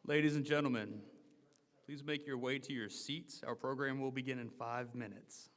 Ladies and gentlemen, please make your way to your seats. Our program will begin in 5 minutes.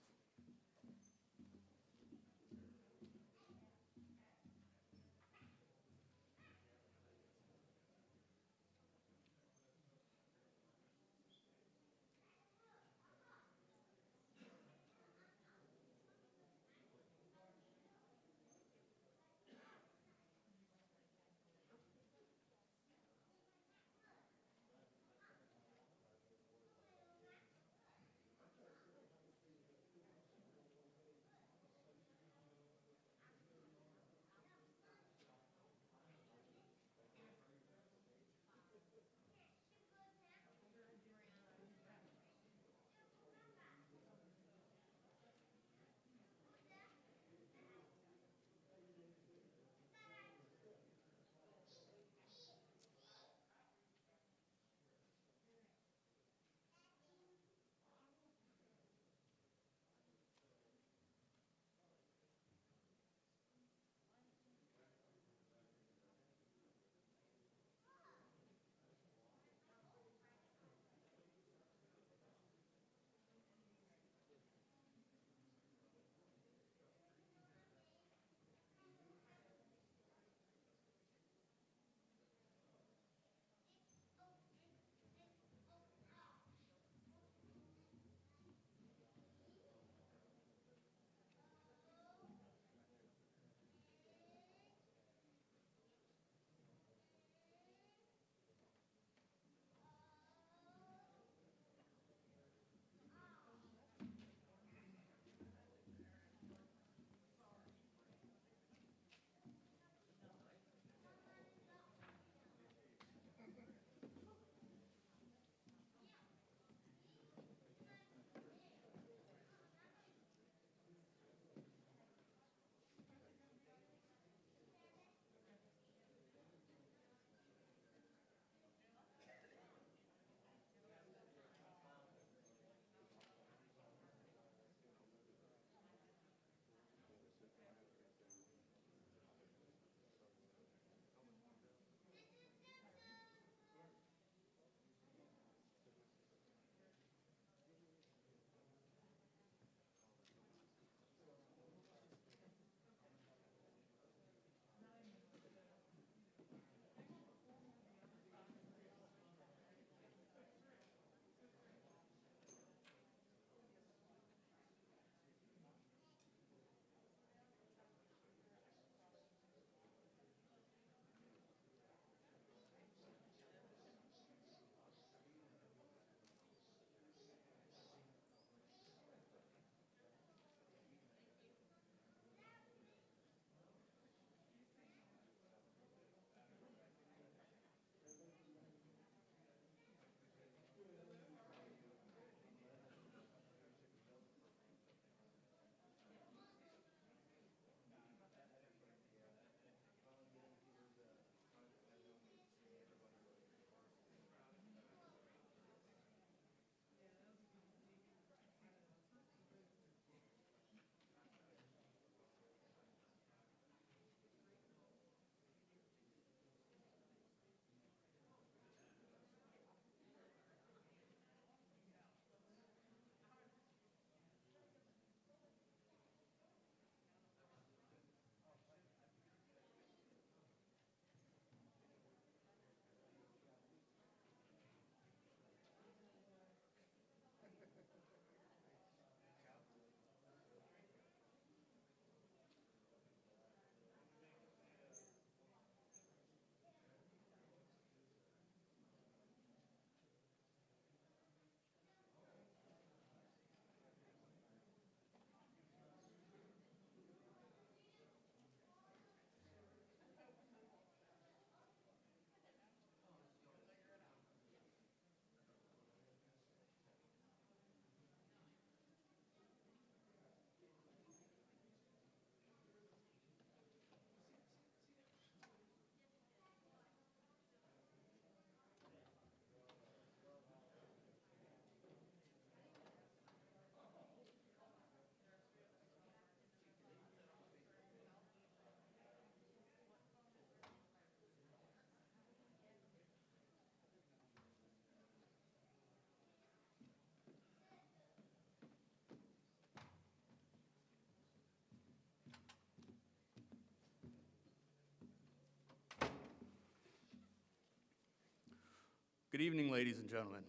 Good evening, ladies and gentlemen.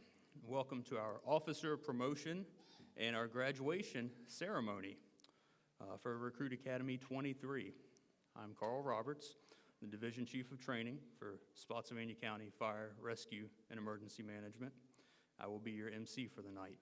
Welcome to our officer promotion and our graduation ceremony for Recruit Academy 23. I'm Carl Roberts, the Division Chief of Training for Spotsylvania County Fire, Rescue, and Emergency Management. I will be your MC for the night.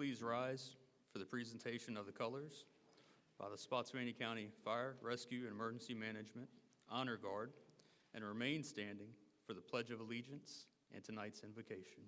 Please rise for the presentation of the colors by the Spotsylvania County Fire, Rescue, and Emergency Management Honor Guard, and remain standing for the Pledge of Allegiance and tonight's invocation.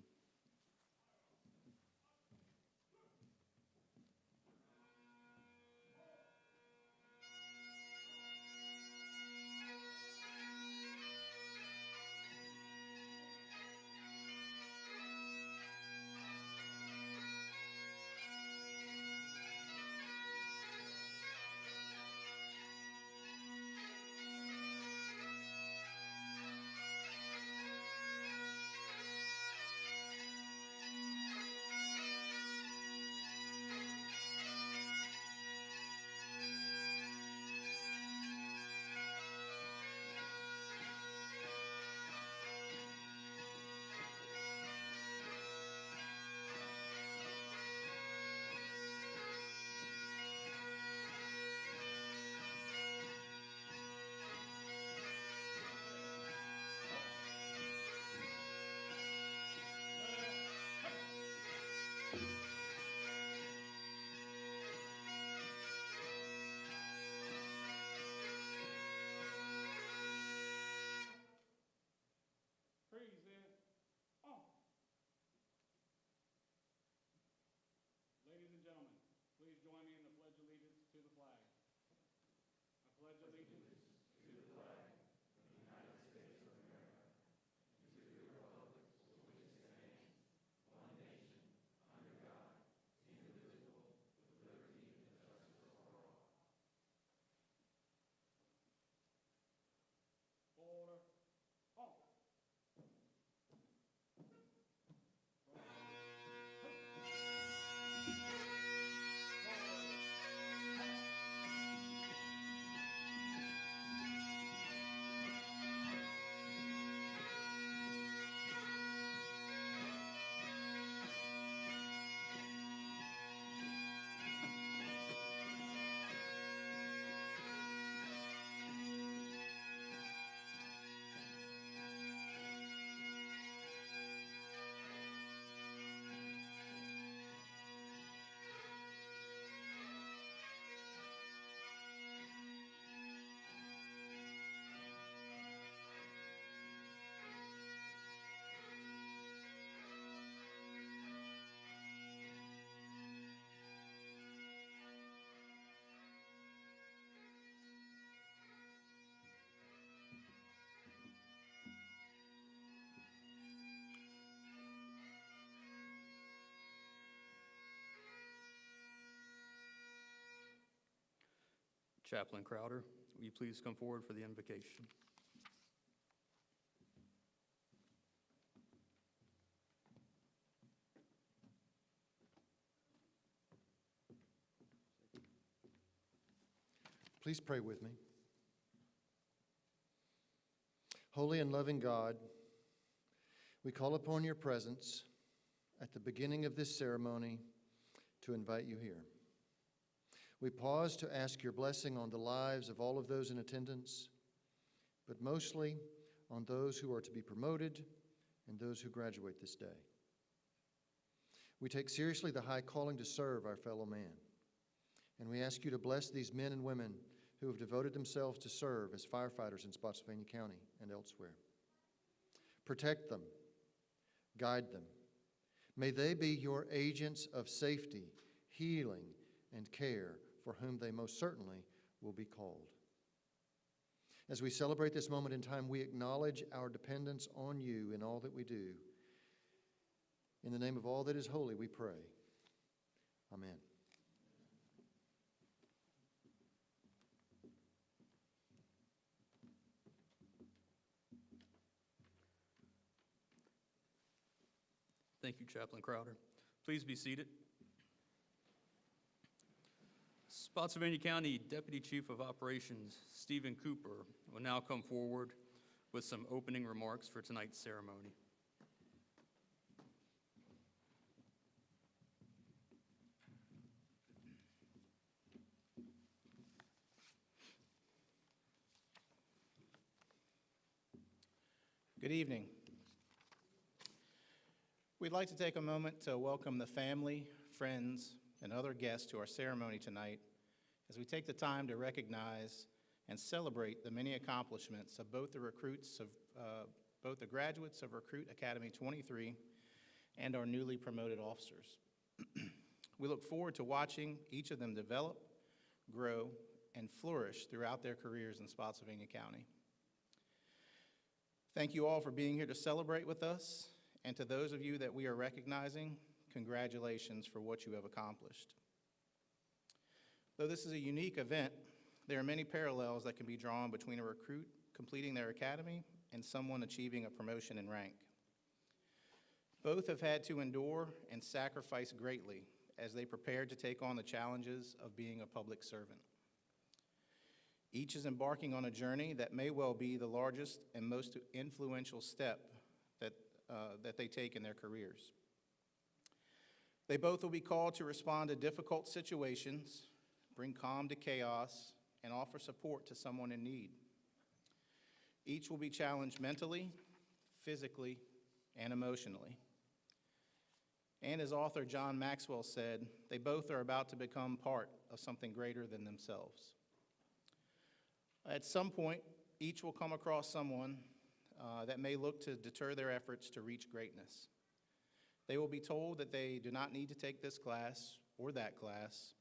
Chaplain Crowder, will you please come forward for the invocation? Please pray with me. Holy and loving God, we call upon your presence at the beginning of this ceremony to invite you here. We pause to ask your blessing on the lives of all of those in attendance, but mostly on those who are to be promoted and those who graduate this day. We take seriously the high calling to serve our fellow man, and we ask you to bless these men and women who have devoted themselves to serve as firefighters in Spotsylvania County and elsewhere. Protect them, guide them. May they be your agents of safety, healing, and care for whom they most certainly will be called. As we celebrate this moment in time, we acknowledge our dependence on you in all that we do. In the name of all that is holy, we pray. Amen. Thank you, Chaplain Crowder. Please be seated. Spotsylvania County Deputy Chief of Operations Stephen Cooper will now come forward with some opening remarks for tonight's ceremony. Good evening. We'd like to take a moment to welcome the family, friends, and other guests to our ceremony tonight as we take the time to recognize and celebrate the many accomplishments of both the graduates of Recruit Academy 23 and our newly promoted officers. We look forward to watching each of them develop, grow, and flourish throughout their careers in Spotsylvania County. Thank you all for being here to celebrate with us, and to those of you that we are recognizing, congratulations for what you have accomplished. Though this is a unique event, there are many parallels that can be drawn between a recruit completing their academy and someone achieving a promotion in rank. Both have had to endure and sacrifice greatly as they prepared to take on the challenges of being a public servant. Each is embarking on a journey that may well be the largest and most influential step that they take in their careers. They both will be called to respond to difficult situations, bring calm to chaos, and offer support to someone in need. Each will be challenged mentally, physically, and emotionally. And as author John Maxwell said, they both are about to become part of something greater than themselves. At some point, each will come across someone that may look to deter their efforts to reach greatness. They will be told that they do not need to take this class or that class,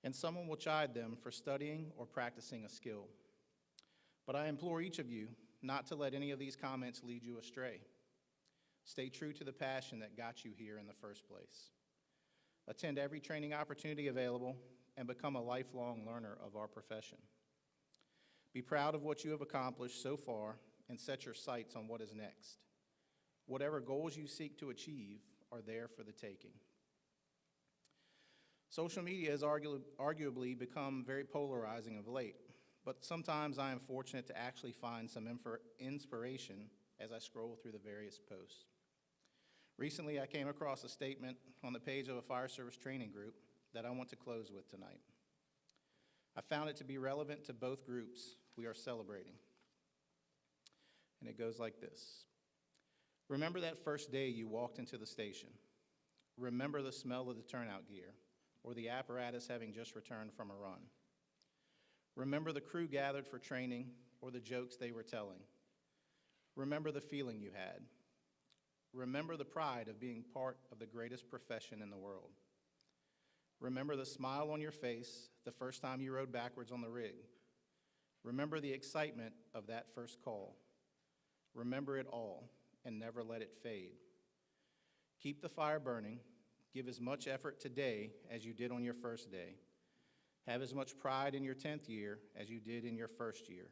and someone will chide them for studying or practicing a skill. But I implore each of you not to let any of these comments lead you astray. Stay true to the passion that got you here in the first place. Attend every training opportunity available and become a lifelong learner of our profession. Be proud of what you have accomplished so far and set your sights on what is next. Whatever goals you seek to achieve are there for the taking. Social media has arguably become very polarizing of late, but sometimes I am fortunate to actually find some inspiration as I scroll through the various posts. Recently, I came across a statement on the page of a fire service training group that I want to close with tonight. I found it to be relevant to both groups we are celebrating. And it goes like this. Remember that first day you walked into the station. Remember the smell of the turnout gear or the apparatus having just returned from a run. Remember the crew gathered for training or the jokes they were telling. Remember the feeling you had. Remember the pride of being part of the greatest profession in the world. Remember the smile on your face the first time you rode backwards on the rig. Remember the excitement of that first call. Remember it all and never let it fade. Keep the fire burning. Give as much effort today as you did on your first day. Have as much pride in your 10th year as you did in your first year.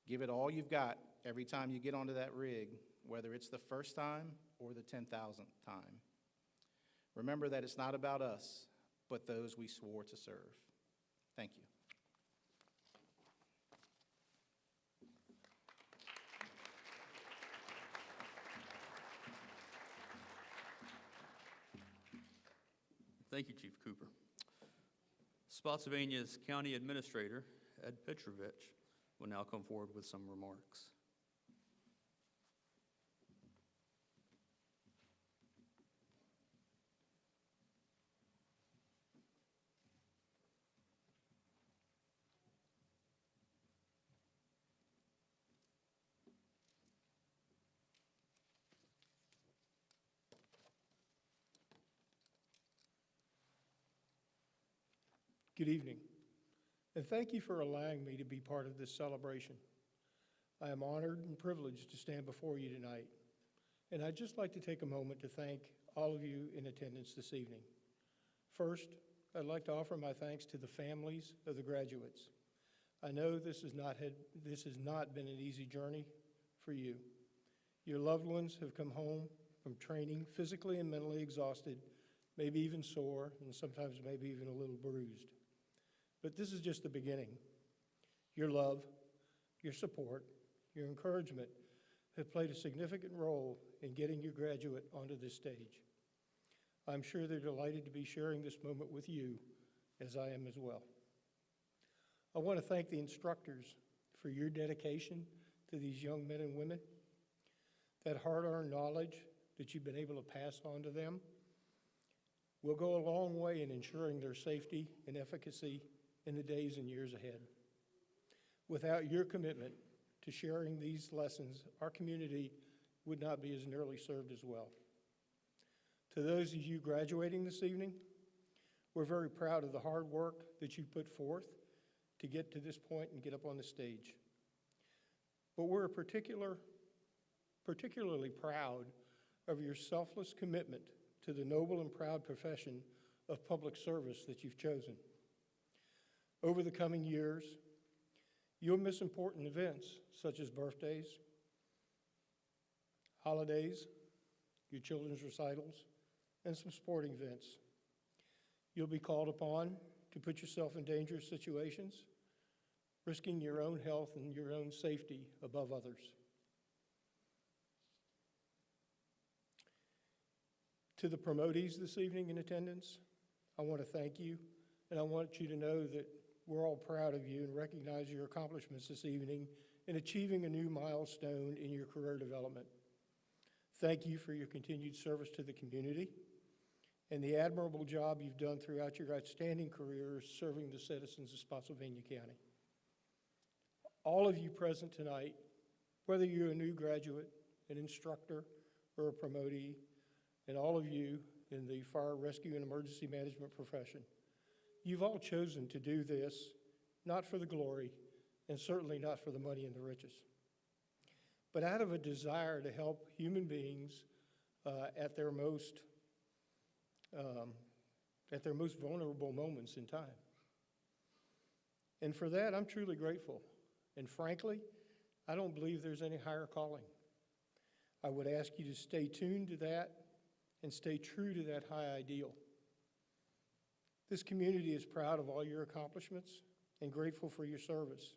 Give it all you've got every time you get onto that rig, whether it's the first time or the 10,000th time. Remember that it's not about us, but those we swore to serve. Thank you. Thank you, Chief Cooper. Spotsylvania's County Administrator, Ed Petrovich, will now come forward with some remarks. Good evening, and thank you for allowing me to be part of this celebration. I am honored and privileged to stand before you tonight, and I'd just like to take a moment to thank all of you in attendance this evening. First, I'd like to offer my thanks to the families of the graduates. I know this has not been an easy journey for you. Your loved ones have come home from training physically and mentally exhausted, maybe even sore, and sometimes maybe even a little bruised. But this is just the beginning. Your love, your support, your encouragement have played a significant role in getting your graduate onto this stage. I'm sure they're delighted to be sharing this moment with you, as I am as well. I want to thank the instructors for your dedication to these young men and women. That hard-earned knowledge that you've been able to pass on to them will go a long way in ensuring their safety and efficacy in the days and years ahead. Without your commitment to sharing these lessons, our community would not be as nearly served as well. To those of you graduating this evening, we're very proud of the hard work that you put forth to get to this point and get up on the stage. But we're particularly proud of your selfless commitment to the noble and proud profession of public service that you've chosen. Over the coming years, you'll miss important events such as birthdays, holidays, your children's recitals, and some sporting events. You'll be called upon to put yourself in dangerous situations, risking your own health and your own safety above others. To the promotees this evening in attendance, I want to thank you, and I want you to know that we're all proud of you and recognize your accomplishments this evening in achieving a new milestone in your career development. Thank you for your continued service to the community and the admirable job you've done throughout your outstanding careers serving the citizens of Spotsylvania County. All of you present tonight, whether you're a new graduate, an instructor, or a promotee, and all of you in the fire, rescue, and emergency management profession, you've all chosen to do this not for the glory and certainly not for the money and the riches, but out of a desire to help human beings at their most vulnerable moments in time. And for that, I'm truly grateful. And frankly, I don't believe there's any higher calling. I would ask you to stay tuned to that and stay true to that high ideal. This community is proud of all your accomplishments and grateful for your service.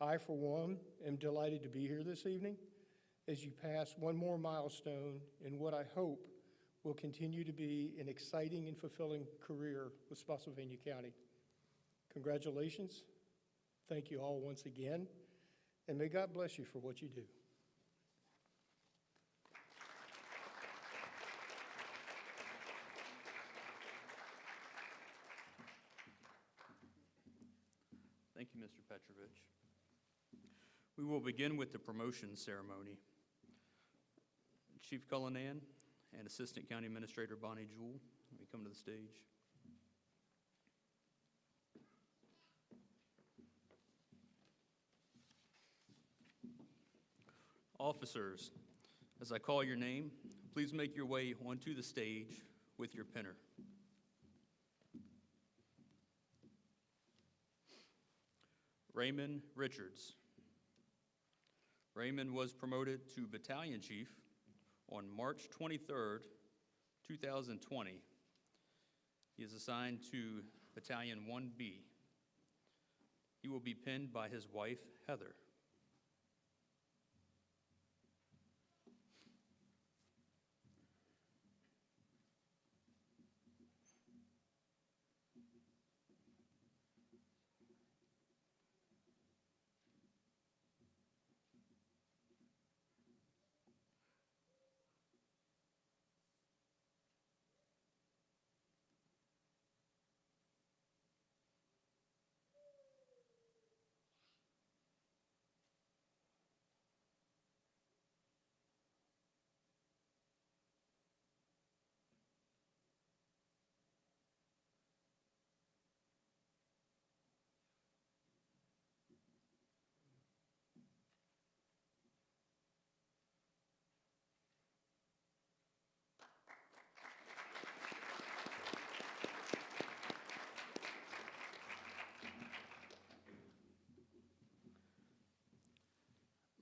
I, for one, am delighted to be here this evening as you pass one more milestone in what I hope will continue to be an exciting and fulfilling career with Spotsylvania County. Congratulations. Thank you all once again, and may God bless you for what you do. Thank you, Mr. Petrovich. We will begin with the promotion ceremony. Chief Cullinan and Assistant County Administrator Bonnie Jewell, let me come to the stage. Officers, as I call your name, please make your way onto the stage with your penner. Raymond Richards. Raymond was promoted to Battalion Chief on March 23rd, 2020. He is assigned to Battalion 1B. He will be pinned by his wife, Heather.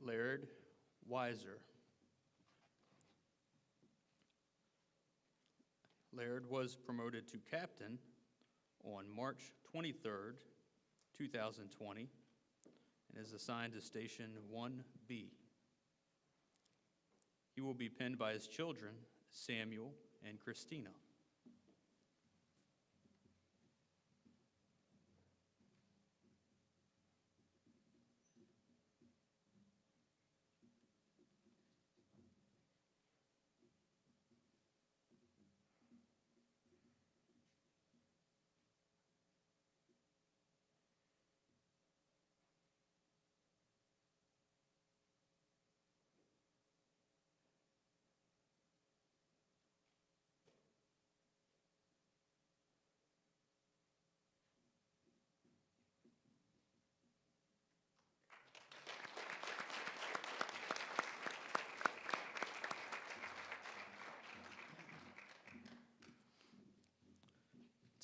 Laird Weiser. Laird was promoted to captain on March 23rd, 2020, and is assigned to Station 1B. He will be pinned by his children, Samuel and Christina.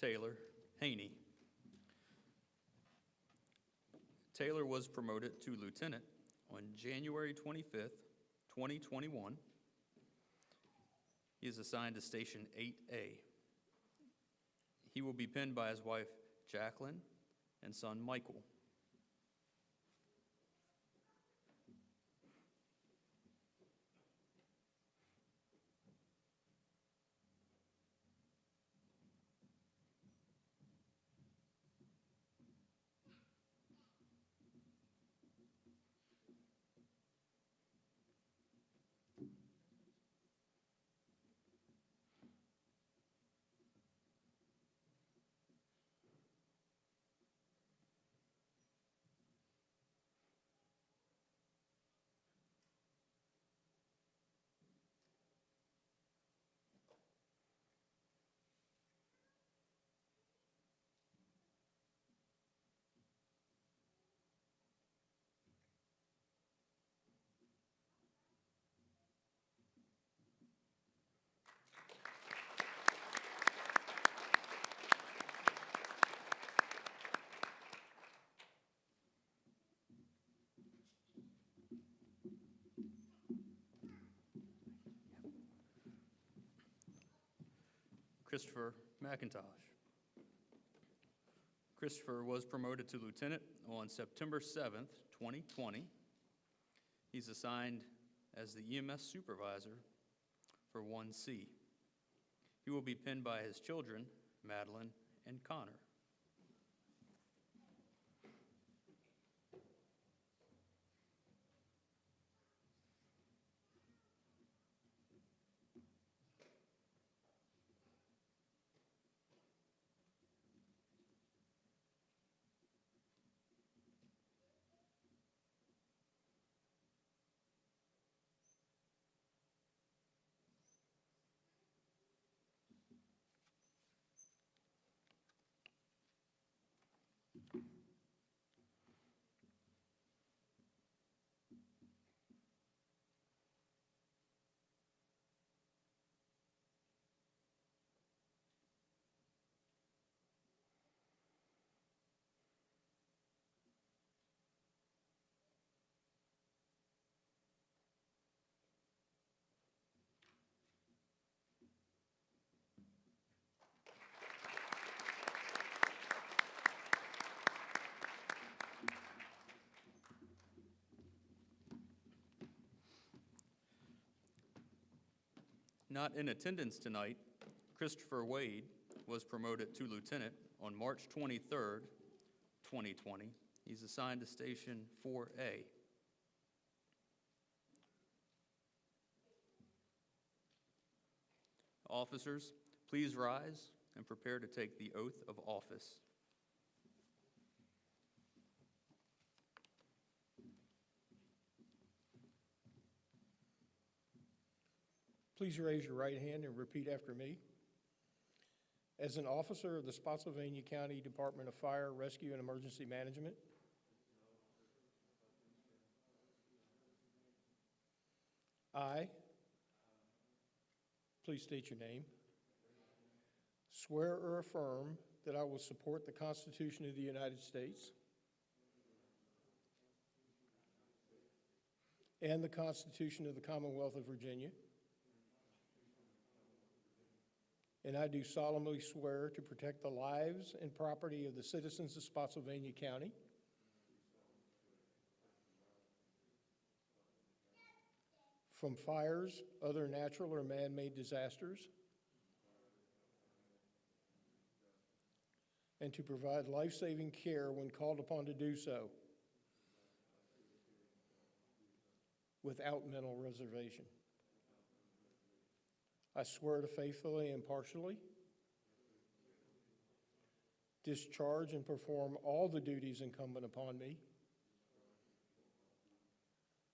Taylor Haney. Taylor was promoted to lieutenant on January 25th, 2021. He is assigned to Station 8A. He will be pinned by his wife, Jacqueline, and son, Michael. Christopher McIntosh. Christopher was promoted to lieutenant on September 7th, 2020. He's assigned as the EMS supervisor for 1C. He will be pinned by his children, Madeline and Connor. Not in attendance tonight, Christopher Wade was promoted to lieutenant on March 23rd, 2020. He's assigned to Station 4A. Officers, please rise and prepare to take the oath of office. Please raise your right hand and repeat after me. As an officer of the Spotsylvania County Department of Fire, Rescue, and Emergency Management, I, please state your name, swear or affirm that I will support the Constitution of the United States and the Constitution of the Commonwealth of Virginia. And I do solemnly swear to protect the lives and property of the citizens of Spotsylvania County, from fires, other natural or man-made disasters, and to provide life-saving care when called upon to do so, without mental reservation. I swear to faithfully and impartially discharge and perform all the duties incumbent upon me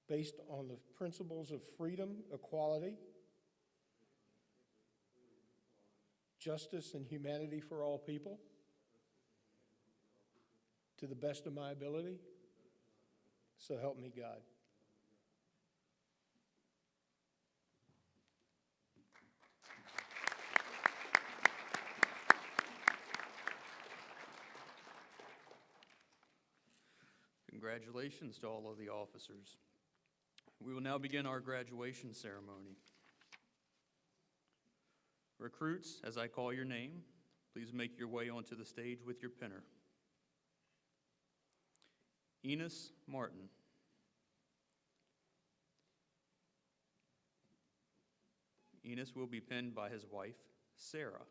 based on the principles of freedom, equality, justice, and humanity for all people, to the best of my ability, so help me God. Congratulations to all of the officers. We will now begin our graduation ceremony. Recruits, as I call your name, please make your way onto the stage with your pinner. Enos Martin. Enos will be pinned by his wife, Sarah.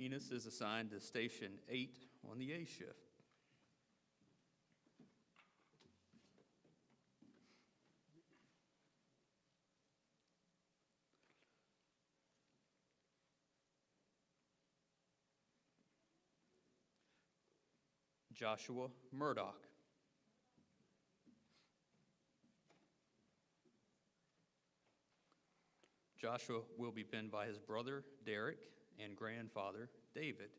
Enos is assigned to Station 8 on the A shift. Joshua Murdoch. Joshua will be pinned by his brother, Derek, and grandfather, David.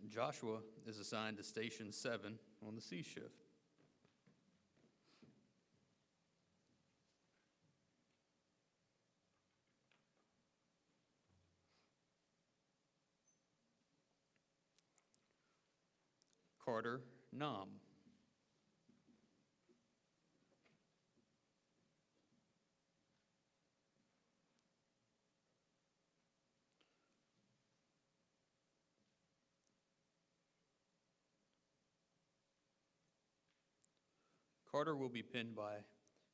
Joshua is assigned to Station 7 on the C shift. Carter Nam. Carter will be pinned by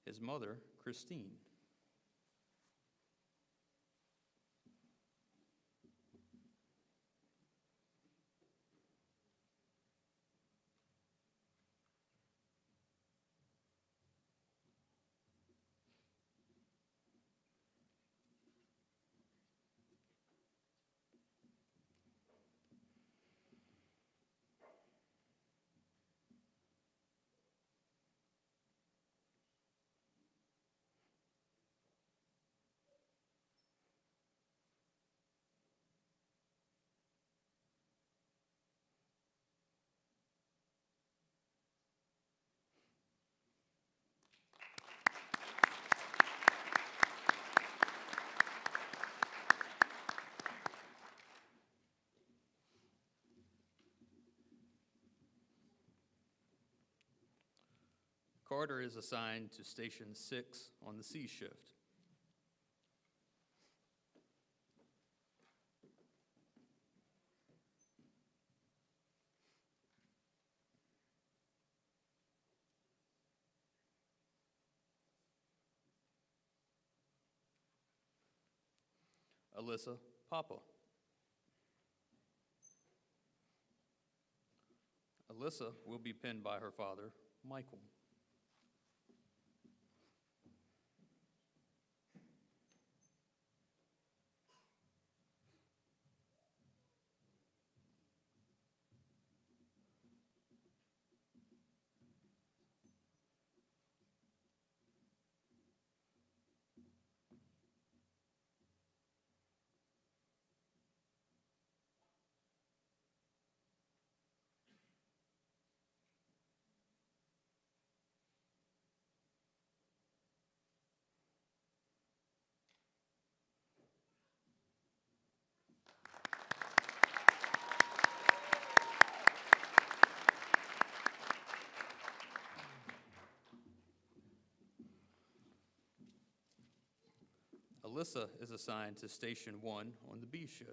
his mother, Christine. Carter is assigned to Station 6 on the C shift. Alyssa Papa. Alyssa will be pinned by her father, Michael. Alyssa is assigned to Station 1 on the B shift.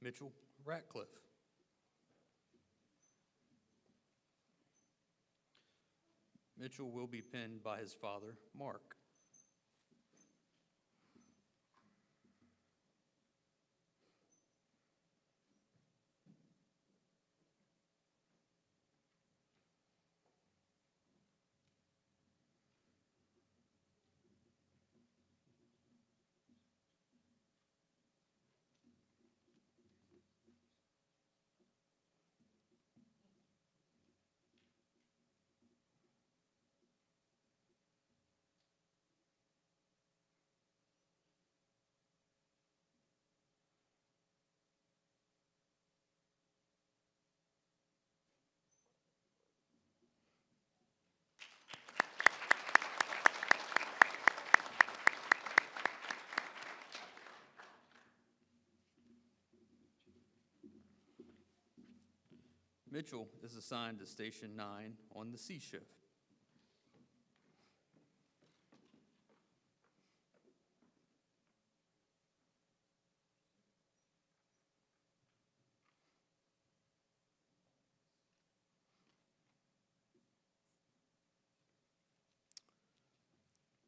Mitchell Ratcliffe. Mitchell will be pinned by his father, Mark. Mitchell is assigned to Station 9 on the C shift.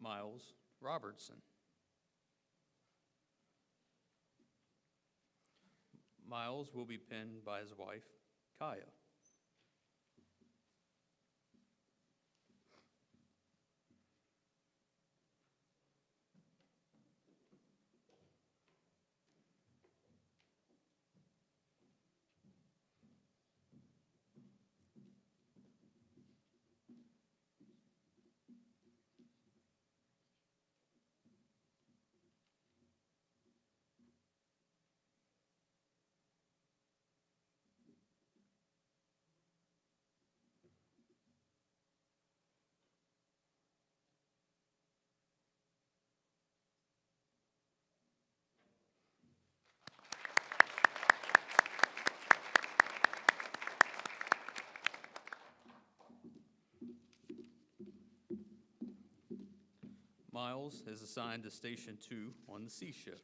Miles Robertson. Miles will be pinned by his wife, Kaya. Miles is assigned to Station 2 on the C shift.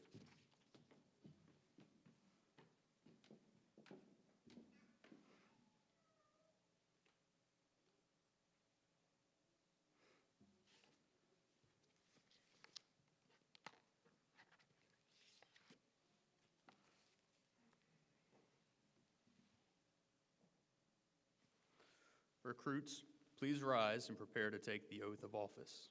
Recruits, please rise and prepare to take the oath of office.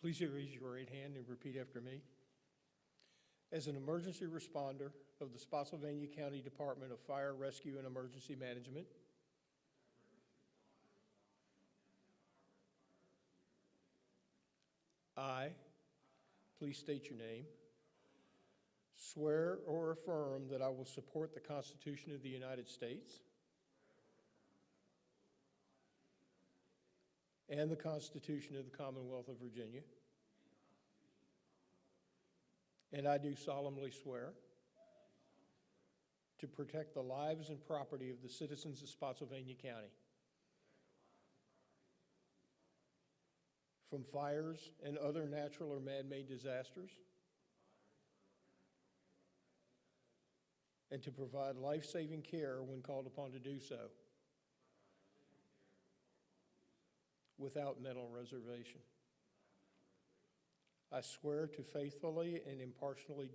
Please raise your right hand and repeat after me. As an emergency responder of the Spotsylvania County Department of Fire, Rescue, and Emergency Management, I, please state your name, swear or affirm that I will support the Constitution of the United States and the Constitution of the Commonwealth of Virginia, and I do solemnly swear to protect the lives and property of the citizens of Spotsylvania County from fires and other natural or man-made disasters, and to provide life-saving care when called upon to do so without mental reservation. I swear to faithfully and impartially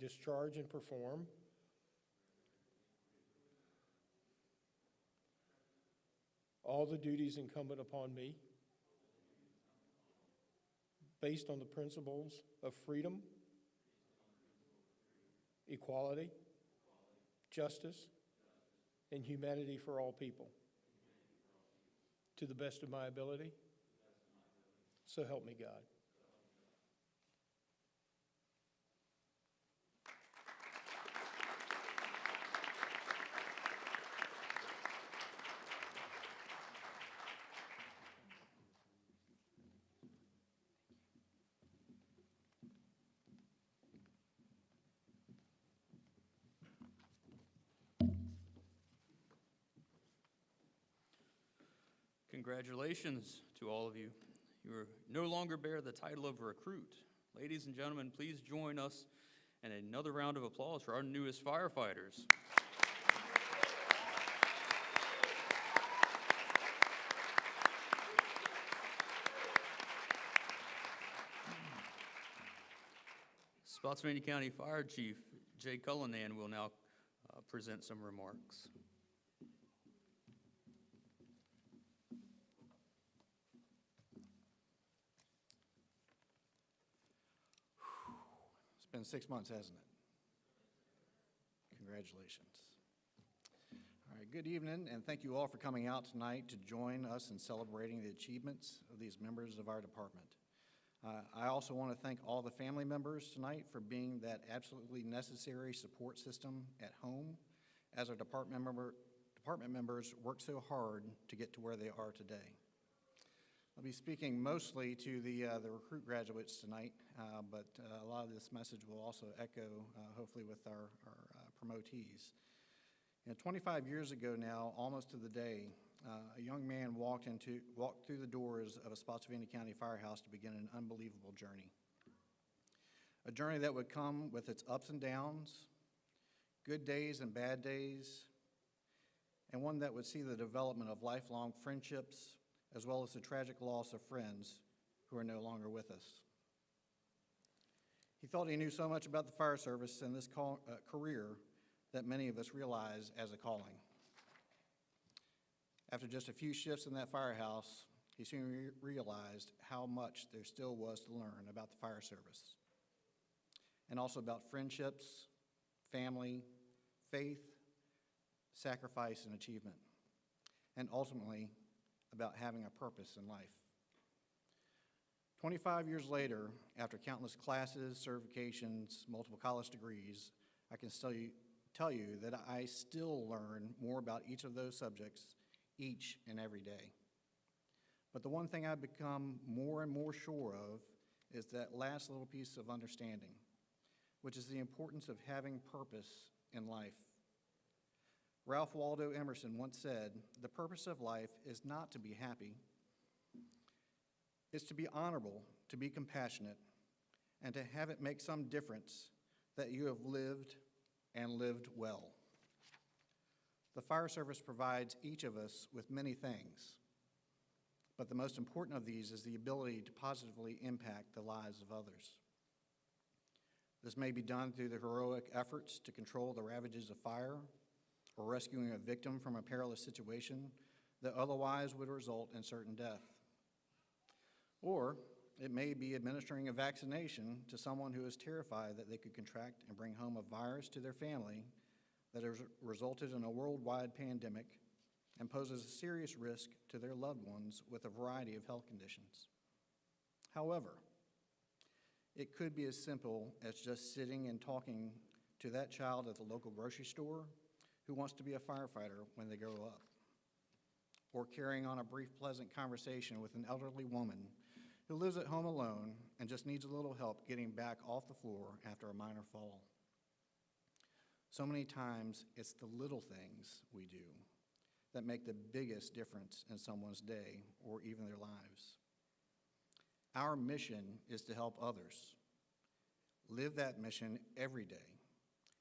discharge and perform all the duties incumbent upon me based on the principles of freedom, equality, justice, and humanity for all people, to the best of my ability, so help me God. Congratulations to all of you. You no longer bear the title of recruit. Ladies and gentlemen, please join us in another round of applause for our newest firefighters. Spotsylvania County Fire Chief Jay Cullinan will now present some remarks. It's been 6 months, hasn't it? Congratulations. All right, good evening, and thank you all for coming out tonight to join us in celebrating the achievements of these members of our department. I also want to thank all the family members tonight for being that absolutely necessary support system at home as our department members work so hard to get to where they are today. I'll be speaking mostly to the recruit graduates tonight, but a lot of this message will also echo, hopefully, with our promotees. 25 years ago now, almost to the day, a young man walked through the doors of a Spotsylvania County firehouse to begin an unbelievable journey. A journey that would come with its ups and downs, good days and bad days, and one that would see the development of lifelong friendships, as well as the tragic loss of friends who are no longer with us. He thought he knew so much about the fire service and this career that many of us realize as a calling. After just a few shifts in that firehouse, he soon realized how much there still was to learn about the fire service, and also about friendships, family, faith, sacrifice, and achievement, and ultimately about having a purpose in life. 25 years later, after countless classes, certifications, multiple college degrees, I can tell you that I still learn more about each of those subjects each and every day. But the one thing I've become more and more sure of is that last little piece of understanding, which is the importance of having purpose in life. Ralph Waldo Emerson once said, "The purpose of life is not to be happy. It's to be honorable, to be compassionate, and to have it make some difference that you have lived and lived well." The fire service provides each of us with many things, but the most important of these is the ability to positively impact the lives of others. This may be done through the heroic efforts to control the ravages of fire, or rescuing a victim from a perilous situation that otherwise would result in certain death. Or it may be administering a vaccination to someone who is terrified that they could contract and bring home a virus to their family that has resulted in a worldwide pandemic and poses a serious risk to their loved ones with a variety of health conditions. However, It could be as simple as just sitting and talking to that child at the local grocery store who wants to be a firefighter when they grow up, or carrying on a brief, pleasant conversation with an elderly woman who lives at home alone and just needs a little help getting back off the floor after a minor fall. So many times, it's the little things we do that make the biggest difference in someone's day or even their lives. Our mission is to help others. Live that mission every day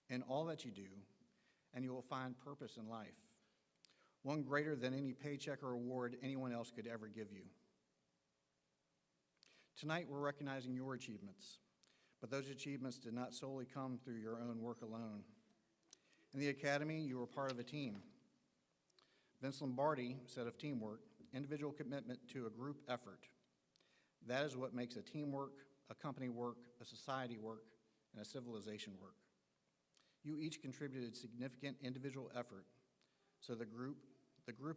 in all that you do, and you will find purpose in life, one greater than any paycheck or award anyone else could ever give you. Tonight, we're recognizing your achievements, but those achievements did not solely come through your own work alone. In the Academy, you were part of a team. Vince Lombardi said of teamwork, individual commitment to a group effort. That is what makes a team work, a company work, a society work, and a civilization work. You each contributed significant individual effort so the group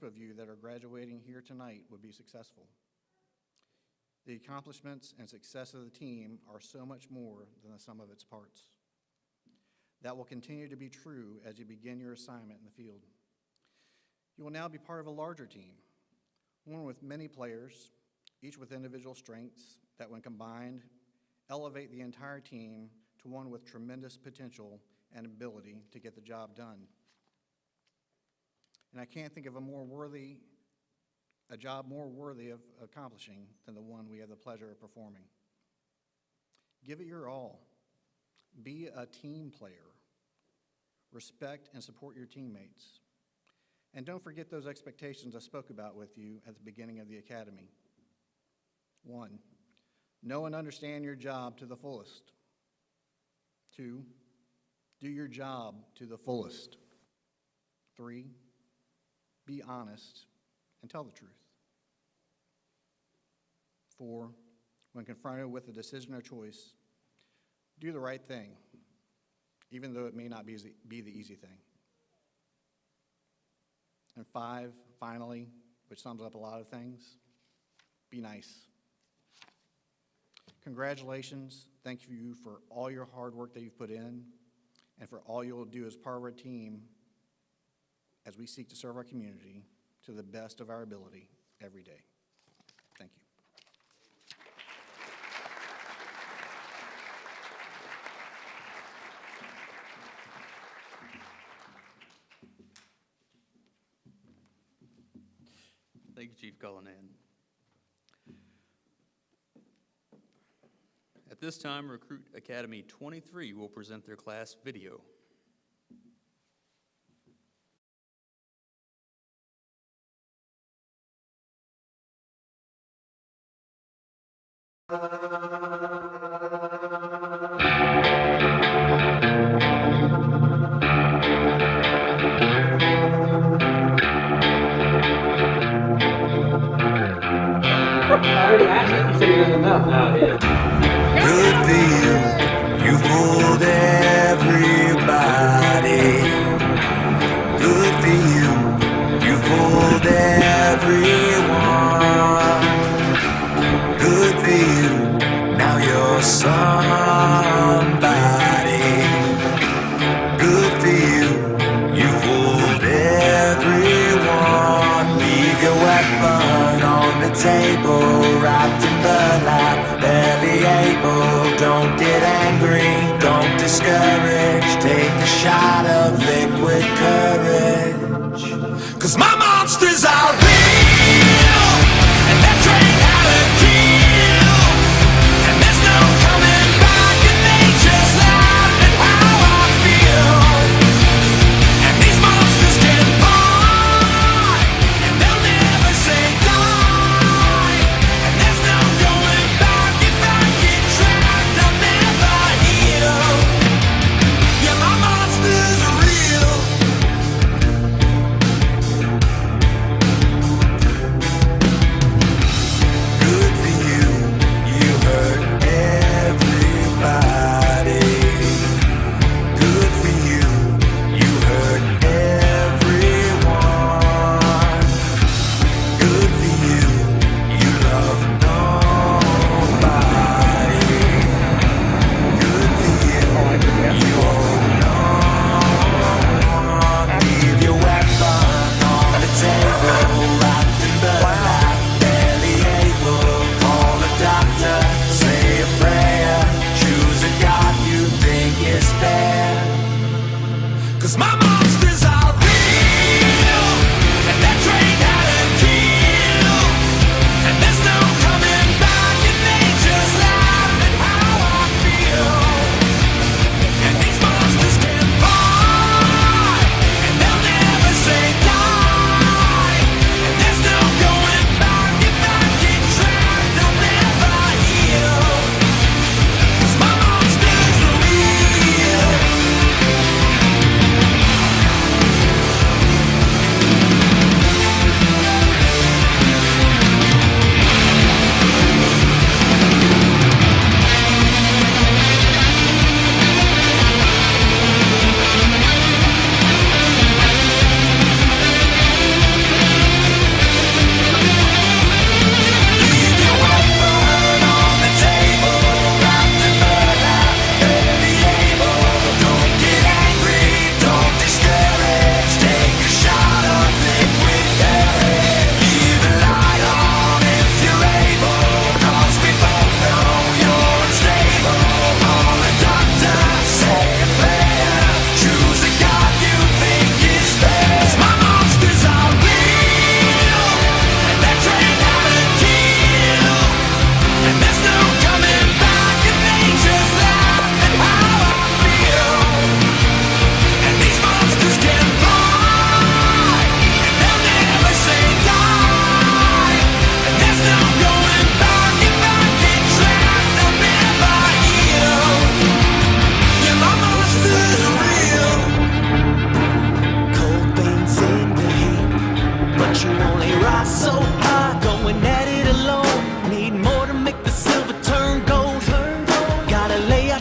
of you that are graduating here tonight would be successful. The accomplishments and success of the team are so much more than the sum of its parts. That will continue to be true as you begin your assignment in the field. You will now be part of a larger team, one with many players, each with individual strengths that, when combined, elevate the entire team to one with tremendous potential and ability to get the job done. And I can't think of a job more worthy of accomplishing than the one we have the pleasure of performing. Give it your all. Be a team player. Respect and support your teammates. And don't forget those expectations I spoke about with you at the beginning of the Academy. 1, know and understand your job to the fullest. 2, do your job to the fullest. 3, be honest and tell the truth. 4, when confronted with a decision or choice, do the right thing, even though it may not be the easy thing. And 5, finally, which sums up a lot of things, be nice. Congratulations. Thank you for all your hard work that you've put in and for all you'll do as part of our team as we seek to serve our community to the best of our ability every day. Thank you. Thank you, Chief Cullinan. At this time, Recruit Academy 23 will present their class video. Good feel, you fooled everybody. Good feel, you fooled everyone. Good feel, now you're somebody. Good feel, you fooled everyone. Leave your weapon on the table, wrapped in bloodline. Barely able, don't get angry, don't discourage. Take a shot of liquid courage. 'Cause my monsters are real, and that train had a kill. And there's no coming back, and they just laugh at how I feel. And these monsters can fight, and they'll never say die. And there's no going back. If I get trapped, I'll never heal. Yeah, my monsters are real.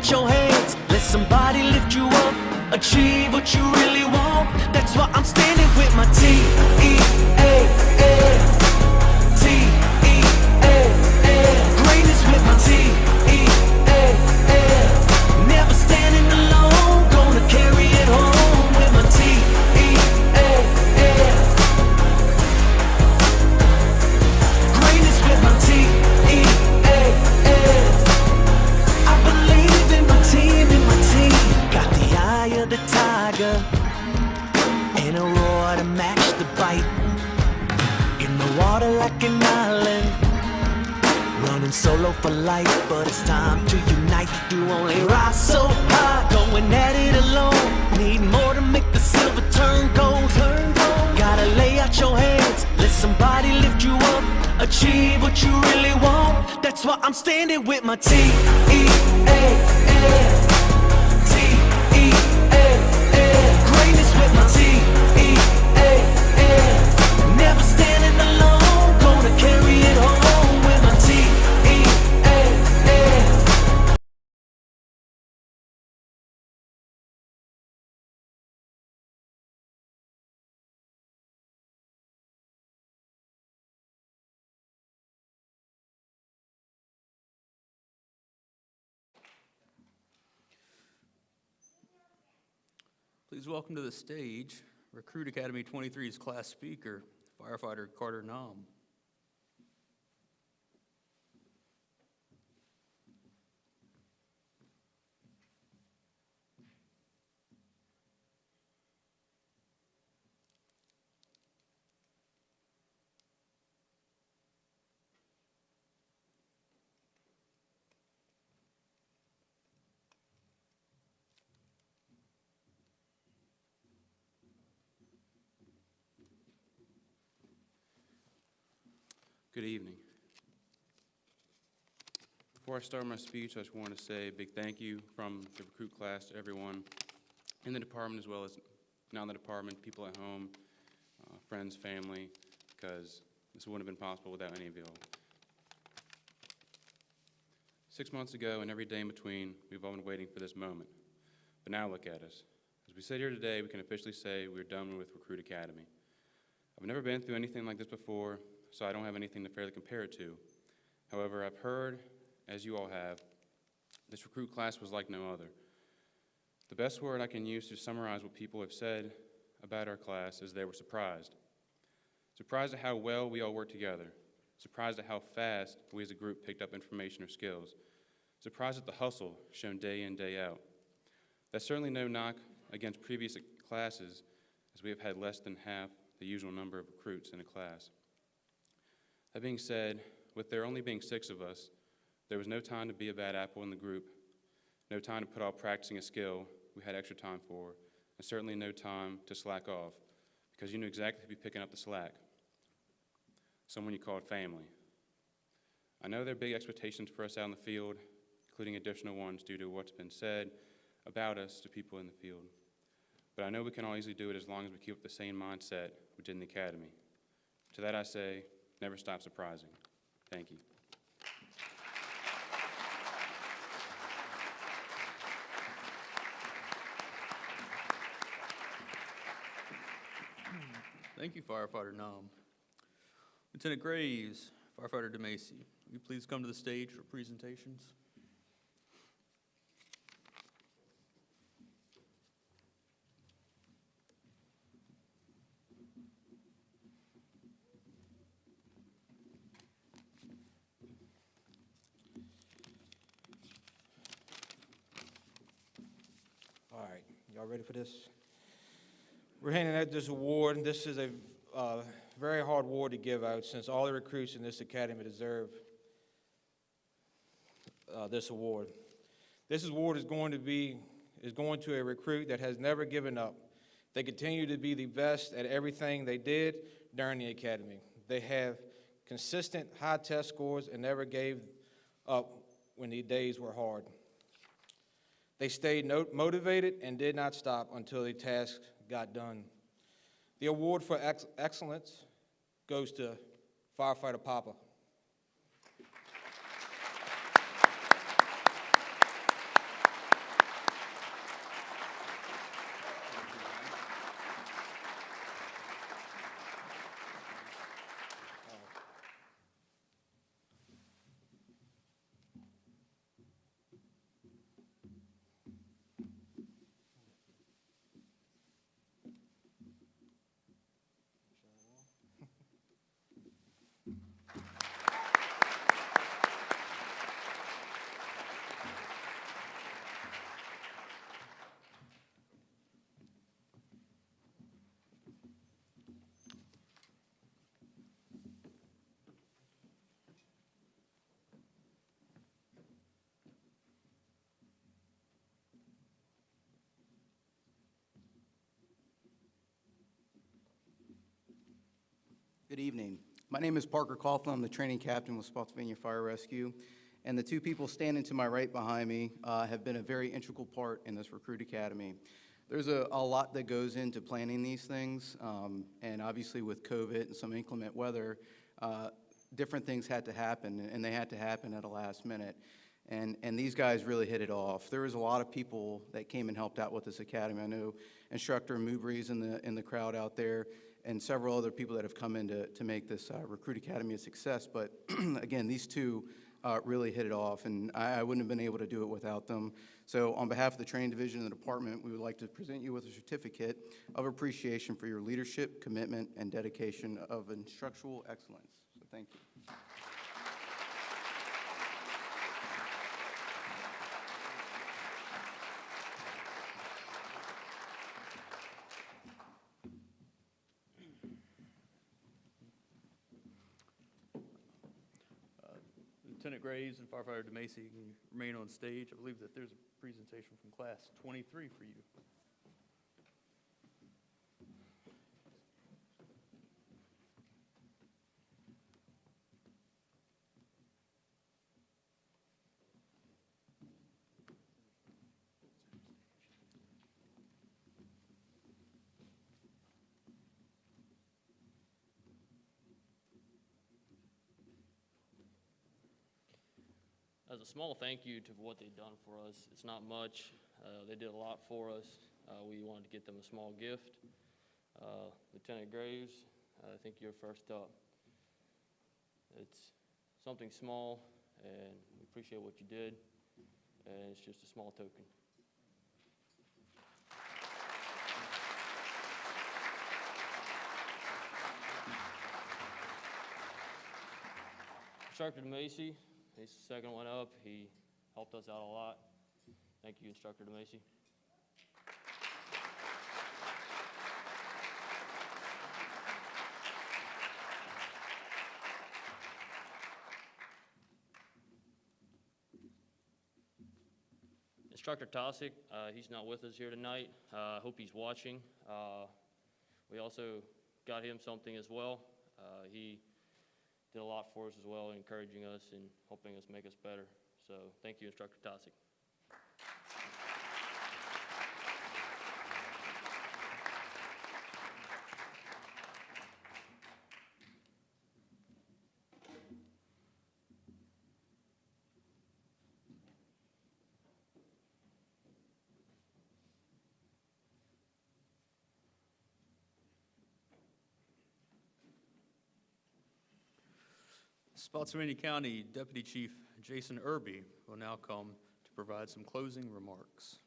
out your hands, let somebody lift you up. Achieve what you really want. That's why I'm standing with my T-E-A-L. T-E-A-L. Greatness with my T-E-A-L. Never standing alone, gonna carry it home with my T-E-A-L. Greatness with my T-E-A-L. I believe in my team, got the eye of the tiger and a roar to match the bite. In the water like an island, running solo for life, but it's time to unite. You only rise so high, going at it alone. Need more to make the silver turn gold. Gotta lay out your hands, let somebody lift you up. Achieve what you really want. That's why I'm standing with my T-E-A-L. Greatness with my T-E-A-L. Never standing alone, gonna carry it home with my T-E-A-L. Please welcome to the stage Recruit Academy 23's class speaker, Firefighter Carter Nam. Good evening. Before I start my speech, I just want to say a big thank you from the recruit class to everyone in the department, as well as not in the department, people at home, friends, family, because this wouldn't have been possible without any of you all. 6 months ago and every day in between, we've all been waiting for this moment. But now look at us. As we sit here today, we can officially say we're done with Recruit Academy. I've never been through anything like this before, so I don't have anything to fairly compare it to. However, I've heard, as you all have, this recruit class was like no other. The best word I can use to summarize what people have said about our class is they were surprised. Surprised at how well we all worked together. Surprised at how fast we as a group picked up information or skills. Surprised at the hustle shown day in, day out. That's certainly no knock against previous classes, as we have had less than half the usual number of recruits in a class. That being said, with there only being 6 of us, there was no time to be a bad apple in the group, no time to put off practicing a skill we had extra time for, and certainly no time to slack off, because you knew exactly who'd be picking up the slack. Someone you called family. I know there are big expectations for us out in the field, including additional ones due to what's been said about us to people in the field. But I know we can all easily do it as long as we keep up the same mindset we did in the academy. To that I say, never stop surprising. Thank you. Thank you, Firefighter Nam. Lieutenant Graves, Firefighter DeMacy, will you please come to the stage for presentations? All right, y'all ready for this? We're handing out this award. This is a very hard award to give out since all the recruits in this academy deserve this award. This award is going to a recruit that has never given up. They continue to be the best at everything they did during the academy. They have consistent high test scores and never gave up when the days were hard. They stayed motivated and did not stop until the task got done. The award for excellence goes to Firefighter Papa. Good evening. My name is Parker Coughlin. I'm the training captain with Spotsylvania Fire Rescue. And the two people standing to my right behind me have been a very integral part in this Recruit Academy. There's a lot that goes into planning these things, and obviously with COVID and some inclement weather, different things had to happen, and they had to happen at the last minute. And these guys really hit it off. There was a lot of people that came and helped out with this academy. I know Instructor Mubry's in the crowd out there, and several other people that have come in to make this Recruit Academy a success. But again, these two really hit it off, and I wouldn't have been able to do it without them. So on behalf of the training division and the department, we would like to present you with a certificate of appreciation for your leadership, commitment, and dedication of instructional excellence. So thank you. Lieutenant Graves and Firefighter DeMacy can remain on stage. I believe that there's a presentation from class 23 for you. As a small thank you to what they've done for us, it's not much. They did a lot for us. We wanted to get them a small gift. Lieutenant Graves, I think you're first up. It's something small, and we appreciate what you did, and it's just a small token. Instructor DeMacy, he's the second one up. He helped us out a lot. Thank you, Instructor DeMacy. Instructor Tosick, he's not with us here tonight. I hope he's watching. We also got him something as well. He did a lot for us as well, encouraging us and helping us make us better. So thank you, Instructor Tosick. Spotsylvania County Deputy Chief Jason Irby will now come to provide some closing remarks.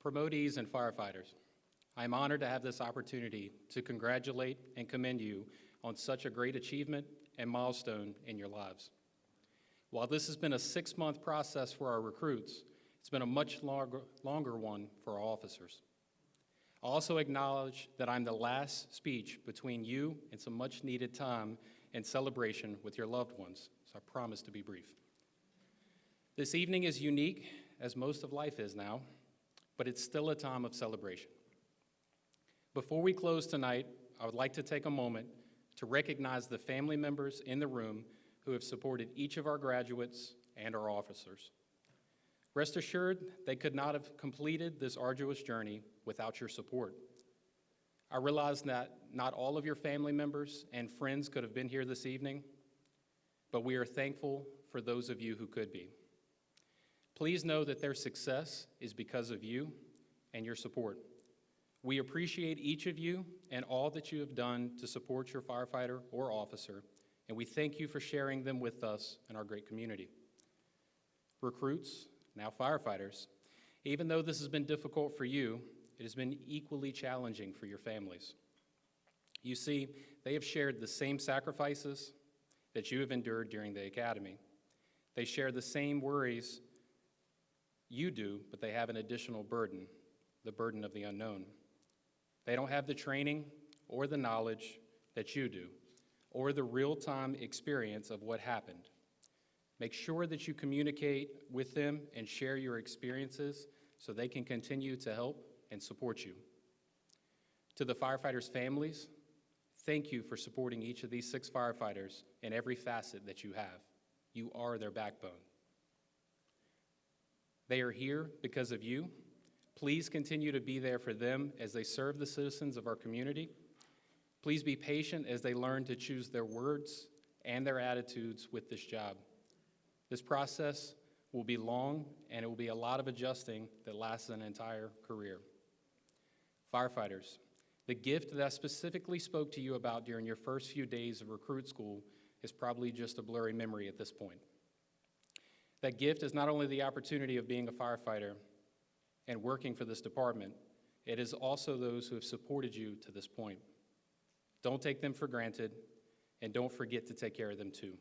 Promotees and firefighters, I am honored to have this opportunity to congratulate and commend you on such a great achievement and milestone in your lives. While this has been a 6-month process for our recruits, it's been a much longer one for our officers. I also acknowledge that I'm the last speech between you and some much needed time and celebration with your loved ones, so I promise to be brief. This evening is unique, as most of life is now, but it's still a time of celebration. Before we close tonight, I would like to take a moment to recognize the family members in the room who have supported each of our graduates and our officers. Rest assured, they could not have completed this arduous journey without your support. I realize that not all of your family members and friends could have been here this evening, but we are thankful for those of you who could be. Please know that their success is because of you and your support. We appreciate each of you and all that you have done to support your firefighter or officer, and we thank you for sharing them with us and our great community. Recruits, now firefighters, even though this has been difficult for you, it has been equally challenging for your families. You see, they have shared the same sacrifices that you have endured during the academy. They share the same worries you do, but they have an additional burden, the burden of the unknown. They don't have the training or the knowledge that you do, or the real-time experience of what happened. Make sure that you communicate with them and share your experiences so they can continue to help and support you. To the firefighters' families, thank you for supporting each of these 6 firefighters in every facet that you have. You are their backbone. They are here because of you. Please continue to be there for them as they serve the citizens of our community. Please be patient as they learn to choose their words and their attitudes with this job. This process will be long, and it will be a lot of adjusting that lasts an entire career. Firefighters, the gift that I specifically spoke to you about during your first few days of recruit school is probably just a blurry memory at this point. That gift is not only the opportunity of being a firefighter and working for this department, it is also those who have supported you to this point. Don't take them for granted, and don't forget to take care of them too.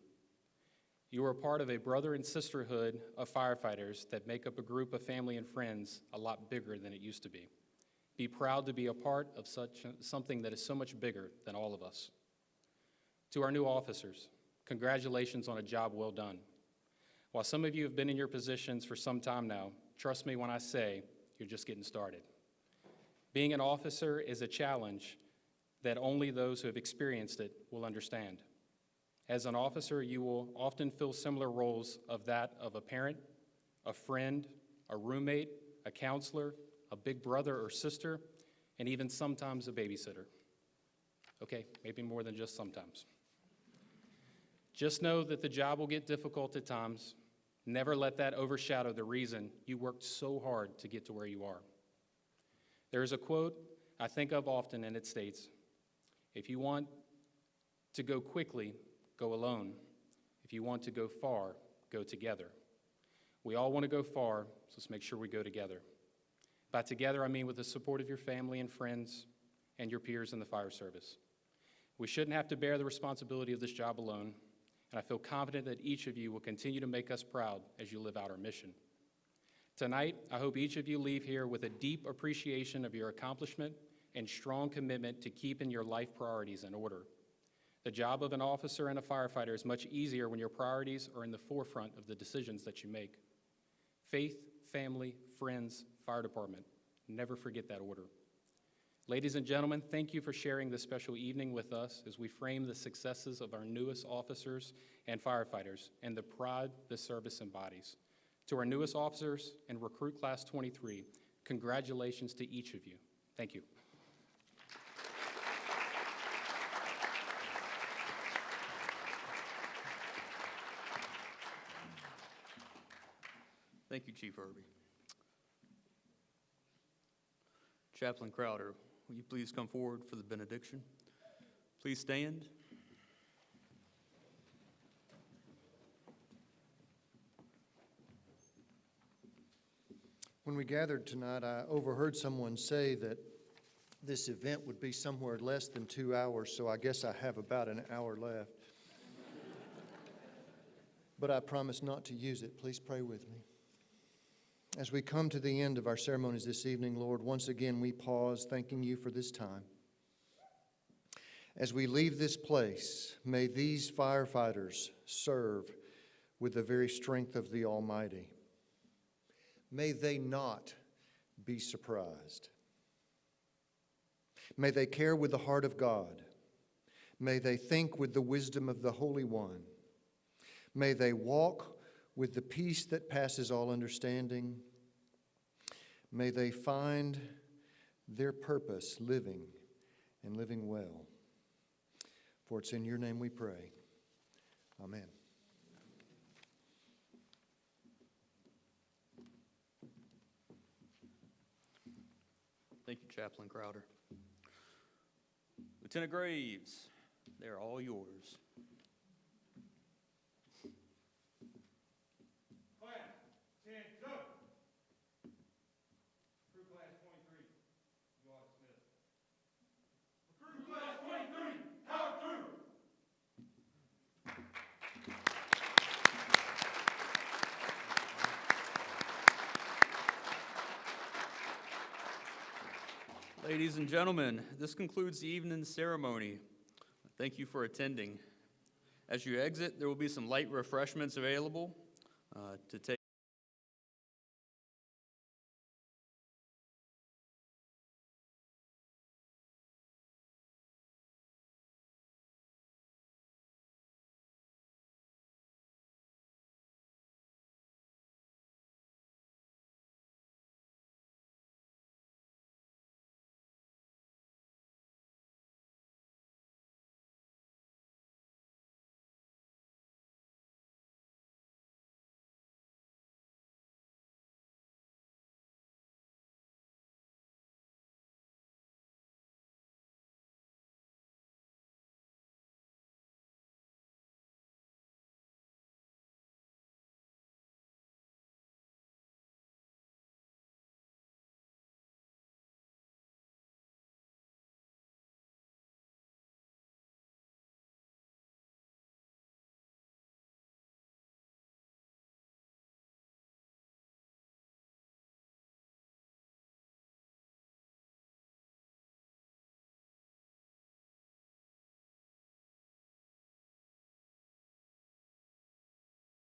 You are part of a brother and sisterhood of firefighters that make up a group of family and friends a lot bigger than it used to be. Be proud to be a part of something that is so much bigger than all of us. To our new officers, congratulations on a job well done. While some of you have been in your positions for some time now, trust me when I say you're just getting started. Being an officer is a challenge that only those who have experienced it will understand. As an officer, you will often fill similar roles of that of a parent, a friend, a roommate, a counselor, a big brother or sister, and even sometimes a babysitter. Okay, maybe more than just sometimes. Just know that the job will get difficult at times. Never let that overshadow the reason you worked so hard to get to where you are. There is a quote I think of often, and it states, "If you want to go quickly, go alone. If you want to go far, go together." We all want to go far, so let's make sure we go together. By together, I mean with the support of your family and friends and your peers in the fire service. We shouldn't have to bear the responsibility of this job alone, and I feel confident that each of you will continue to make us proud as you live out our mission. Tonight, I hope each of you leave here with a deep appreciation of your accomplishment and strong commitment to keeping your life priorities in order. The job of an officer and a firefighter is much easier when your priorities are in the forefront of the decisions that you make. Faith, family, friends, fire department. Never forget that order. Ladies and gentlemen, thank you for sharing this special evening with us as we frame the successes of our newest officers and firefighters and the pride the service embodies. To our newest officers and recruit class 23, congratulations to each of you. Thank you. Thank you, Chief Irby. Chaplain Crowder, will you please come forward for the benediction? Please stand. When we gathered tonight, I overheard someone say that this event would be somewhere less than 2 hours, so I guess I have about an hour left. But I promise not to use it. Please pray with me. As we come to the end of our ceremonies this evening, Lord, once again we pause, thanking you for this time. As we leave this place, may these firefighters serve with the very strength of the Almighty. May they not be surprised. May they care with the heart of God. May they think with the wisdom of the Holy One. May they walk with the peace that passes all understanding. May they find their purpose living and living well. For it's in your name we pray. Amen. Thank you, Chaplain Crowder. Lieutenant Graves, they're all yours. Class 10, go! Recruit class 23, you are dismissed. Recruit class 23, power through! Ladies and gentlemen, this concludes the evening ceremony. Thank you for attending. As you exit, there will be some light refreshments available to take.